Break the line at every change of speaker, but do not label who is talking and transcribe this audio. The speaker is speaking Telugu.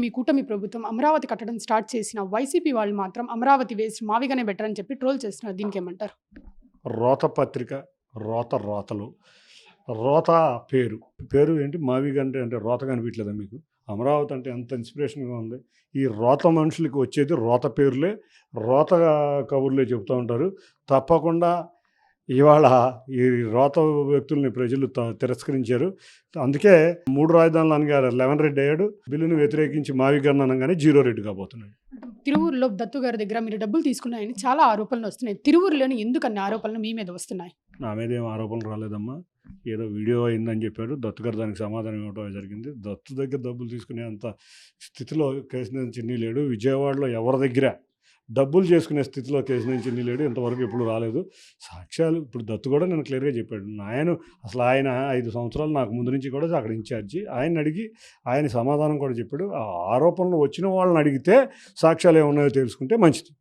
మీ కూటమి ప్రభుత్వం అమరావతి కట్టడం స్టార్ట్ చేసిన వైసీపీ వాళ్ళు మాత్రం అమరావతి వేస్ట్ మావిగానే బెటర్ అని చెప్పి ట్రోల్ చేస్తున్నారు. దీనికేమంటారు?
రోత పత్రిక, రోతలు, రోత పేరు. పేరు ఏంటి? మావిగ అంటే రోత కనిపించలేదా మీకు? అమరావతి అంటే ఎంత ఇన్స్పిరేషన్‌గా ఉంది. ఈ రోత మనుషులకి వచ్చేది రోత పేర్లే, రోత కబుర్లే చెప్తూ ఉంటారు. తప్పకుండా ఇవాళ ఈ రోత వ్యక్తుల్ని ప్రజలు తిరస్కరించారు. అందుకే 3 రాజధానులు అనగారు 11 రెడ్డి అయ్యాడు. బిల్లును వ్యతిరేకించి మావిగన్ అనగానే 0 రెడ్డి కాబోతున్నాడు.
తిరువూరులో దత్తు గారి దగ్గర మీరు డబ్బులు తీసుకున్నాయని చాలా ఆరోపణలు వస్తున్నాయి. తిరువూరులోని ఎందుకు అన్ని ఆరోపణలు మీ మీద వస్తున్నాయి?
నా మీద ఏం ఆరోపణలు రాలేదమ్మా. ఏదో వీడియో అయిందని చెప్పాడు. దత్తు గారు దానికి సమాధానం ఇవ్వడం జరిగింది. దత్తు దగ్గర డబ్బులు తీసుకునే అంత స్థితిలో కేశినేని చిన్ని లేడు. విజయవాడలో ఎవరి దగ్గర డబ్బులు చేసుకునే స్థితిలో కేశినేని చిన్ని లేడు. ఇంతవరకు ఎప్పుడు రాలేదు. సాక్ష్యాలు ఇప్పుడు దత్తు కూడా నేను క్లియర్గా చెప్పాడు. ఆయన 5 సంవత్సరాలు నాకు ముందు నుంచి కూడా అక్కడ ఇన్ఛార్జి. ఆయన అడిగి ఆయన సమాధానం కూడా చెప్పాడు. ఆ ఆరోపణలు వచ్చిన వాళ్ళని అడిగితే సాక్ష్యాలు ఏమున్నాయో తెలుసుకుంటే మంచిది.